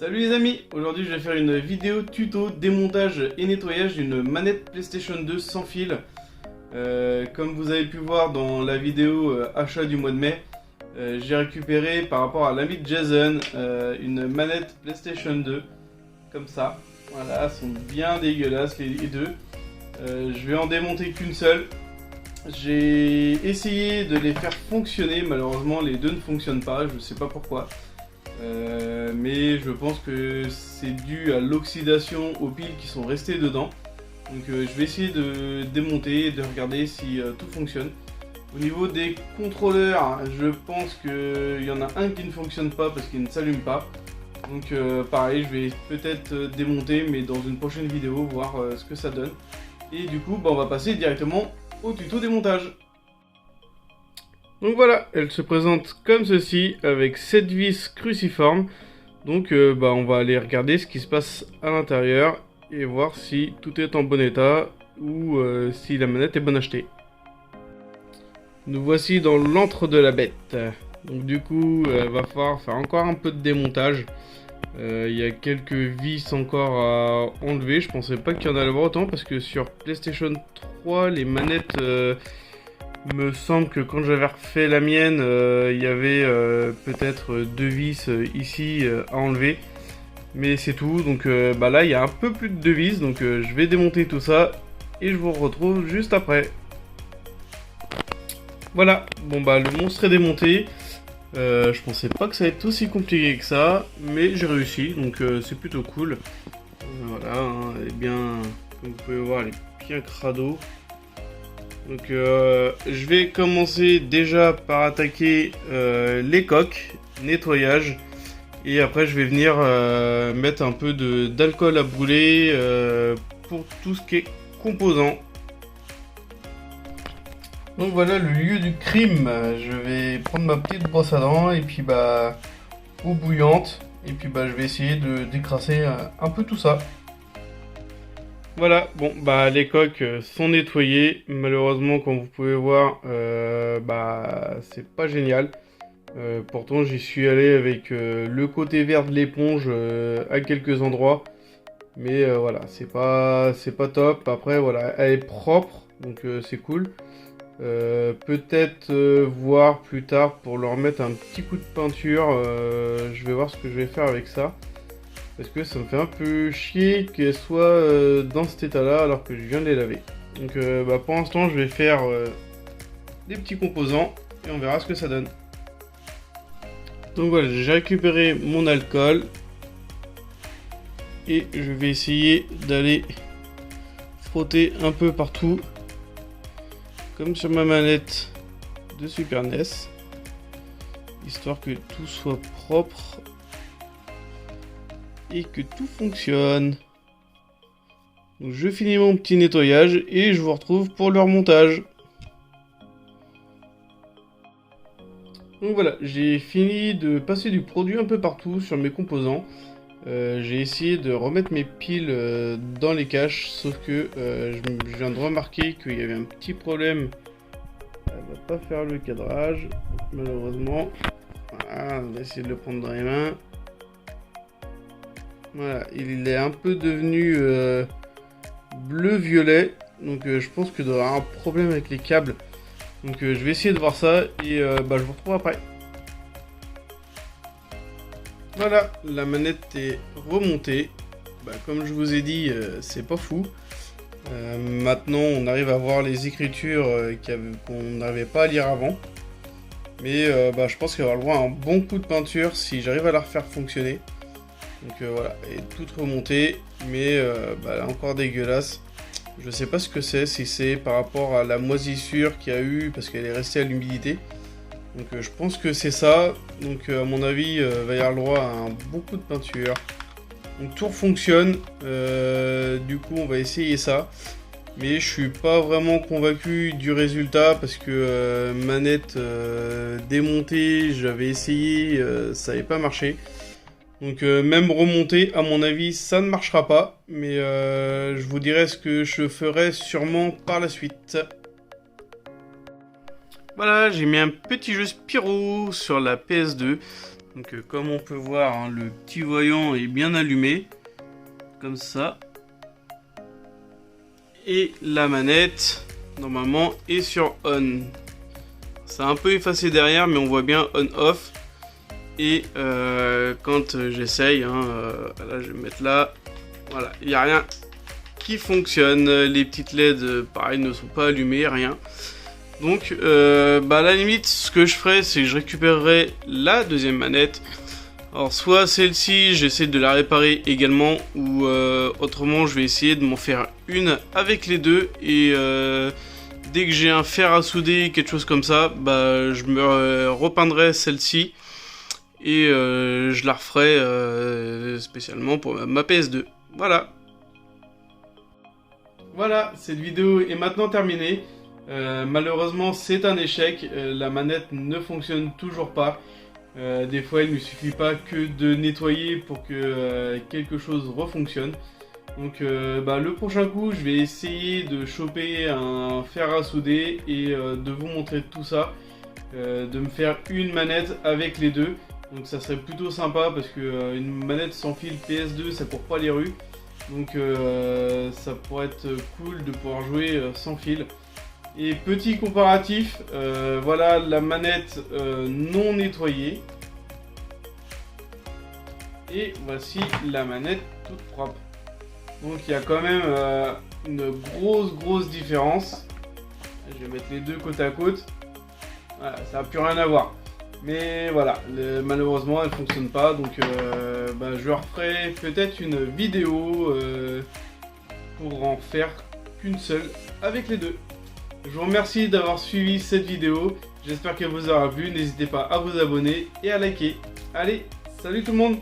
Salut les amis, aujourd'hui je vais faire une vidéo tuto démontage et nettoyage d'une manette PlayStation 2 sans fil. Comme vous avez pu voir dans la vidéo achat du mois de mai, j'ai récupéré par rapport à l'ami de Jason une manette PlayStation 2 comme ça. Voilà, elles sont bien dégueulasses les deux. Je vais en démonter qu'une seule. J'ai essayé de les faire fonctionner, malheureusement les deux ne fonctionnent pas, je sais pas pourquoi. Mais je pense que c'est dû à l'oxydation aux piles qui sont restées dedans. Donc je vais essayer de démonter et de regarder si tout fonctionne. Au niveau des contrôleurs, je pense qu'il y en a un qui ne fonctionne pas parce qu'il ne s'allume pas. Donc pareil, je vais peut-être démonter mais dans une prochaine vidéo, voir ce que ça donne. Et du coup, on va passer directement au tuto démontage. Donc voilà, elle se présente comme ceci, avec 7 vis cruciformes. Donc on va aller regarder ce qui se passe à l'intérieur et voir si tout est en bon état ou si la manette est bonne achetée. Nous voici dans l'antre de la bête. Donc du coup, va falloir faire encore un peu de démontage. Il y a quelques vis encore à enlever. Je pensais pas qu'il y en allait avoir autant parce que sur PlayStation 3, les manettes... me semble que quand j'avais refait la mienne, il y avait peut-être 2 vis ici à enlever. Mais c'est tout, donc là il y a un peu plus de 2 vis, donc je vais démonter tout ça et je vous retrouve juste après. Voilà, le monstre est démonté. Je pensais pas que ça allait être aussi compliqué que ça, mais j'ai réussi, donc c'est plutôt cool. Voilà, elle est bien, comme vous pouvez voir, elle est bien crado. Donc je vais commencer déjà par attaquer les coques, nettoyage, et après je vais venir mettre un peu d'alcool à brûler pour tout ce qui est composant. Donc voilà le lieu du crime. Je vais prendre ma petite brosse à dents et puis eau bouillante, et puis je vais essayer de décrasser un peu tout ça. Voilà, les coques sont nettoyées. Malheureusement, comme vous pouvez voir, c'est pas génial. Pourtant, j'y suis allé avec le côté vert de l'éponge à quelques endroits. Mais voilà, c'est pas top. Après, voilà, elle est propre, donc c'est cool. Peut-être voir plus tard pour leur mettre un petit coup de peinture. Je vais voir ce que je vais faire avec ça. Parce que ça me fait un peu chier qu'elle soit dans cet état là alors que je viens de les laver. Donc pour l'instant je vais faire des petits composants et on verra ce que ça donne. Donc voilà, j'ai récupéré mon alcool. Et je vais essayer d'aller frotter un peu partout. Comme sur ma manette de Super NES. Histoire que tout soit propre. Et que tout fonctionne. Donc je finis mon petit nettoyage et je vous retrouve pour le remontage. Donc voilà, j'ai fini de passer du produit un peu partout sur mes composants. J'ai essayé de remettre mes piles dans les caches, sauf que je viens de remarquer qu'il y avait un petit problème. Elle va pas faire le cadrage, malheureusement. Voilà, on va essayer de le prendre dans les mains. Voilà, il est un peu devenu bleu-violet. Donc je pense qu'il doit y avoir un problème avec les câbles. Donc je vais essayer de voir ça et je vous retrouve après. Voilà, la manette est remontée. Comme je vous ai dit, c'est pas fou. Maintenant on arrive à voir les écritures qu'on n'arrivait pas à lire avant. Mais je pense qu'il va y avoir le droit à un bon coup de peinture si j'arrive à la refaire fonctionner. Donc voilà, elle est toute remontée, mais elle est encore dégueulasse. Je sais pas ce que c'est, si c'est par rapport à la moisissure qu'il y a eu, parce qu'elle est restée à l'humidité. Donc je pense que c'est ça. Donc à mon avis, va y avoir le droit à un bon coup de peinture. Donc tout fonctionne. Du coup, on va essayer ça. Mais je suis pas vraiment convaincu du résultat, parce que manette démontée, j'avais essayé, ça n'avait pas marché. Donc même remonter, à mon avis, ça ne marchera pas. Mais je vous dirai ce que je ferai sûrement par la suite. Voilà, j'ai mis un petit jeu Spyro sur la PS2. Donc comme on peut voir, hein, le petit voyant est bien allumé, comme ça. Et la manette, normalement, est sur on. C'est un peu effacé derrière, mais on voit bien on-off. Et quand j'essaye, hein, là je vais me mettre là, voilà, il n'y a rien qui fonctionne. Les petites LED, pareil, ne sont pas allumées, rien. Donc, à la limite, ce que je ferai, c'est que je récupérerai la deuxième manette. Alors, soit celle-ci, j'essaie de la réparer également, ou autrement, je vais essayer de m'en faire une avec les deux. Et dès que j'ai un fer à souder, quelque chose comme ça, bah, je me repeindrai celle-ci. Et je la referai spécialement pour ma PS2. Voilà. Voilà, cette vidéo est maintenant terminée. Malheureusement, c'est un échec. La manette ne fonctionne toujours pas. Des fois, il ne suffit pas que de nettoyer pour que quelque chose refonctionne. Donc, le prochain coup, je vais essayer de choper un fer à souder et de vous montrer tout ça. De me faire une manette avec les deux. Donc ça serait plutôt sympa parce que une manette sans fil PS2 ça court pas les rues. Donc ça pourrait être cool de pouvoir jouer sans fil. Et petit comparatif, voilà la manette non nettoyée. Et voici la manette toute propre. Donc il y a quand même une grosse différence. Je vais mettre les deux côte à côte. Voilà, ça n'a plus rien à voir. Mais voilà, malheureusement elle fonctionne pas, donc je referai peut-être une vidéo pour en faire qu'une seule avec les deux. Je vous remercie d'avoir suivi cette vidéo, j'espère qu'elle vous aura plu, n'hésitez pas à vous abonner et à liker. Allez, salut tout le monde!